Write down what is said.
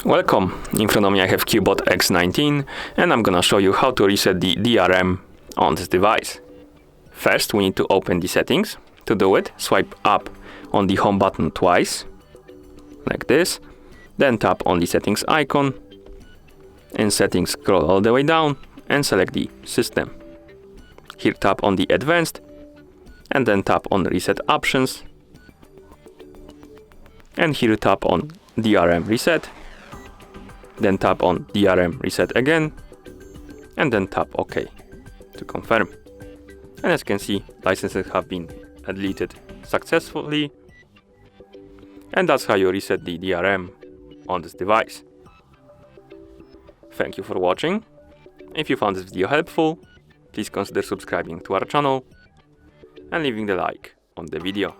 Welcome, in front of me I have Cubot X19 and I'm gonna show you how to reset the DRM on this device. First we need to open the settings. To do it, swipe up on the home button twice, like this, then tap on the settings icon. In settings, scroll all the way down and select the system. Here tap on the advanced and then tap on reset options, and here tap on DRM reset. Then tap on DRM reset again, and then tap OK to confirm. And as you can see, licenses have been deleted successfully. And that's how you reset the DRM on this device. Thank you for watching. If you found this video helpful, please consider subscribing to our channel and leaving the like on the video.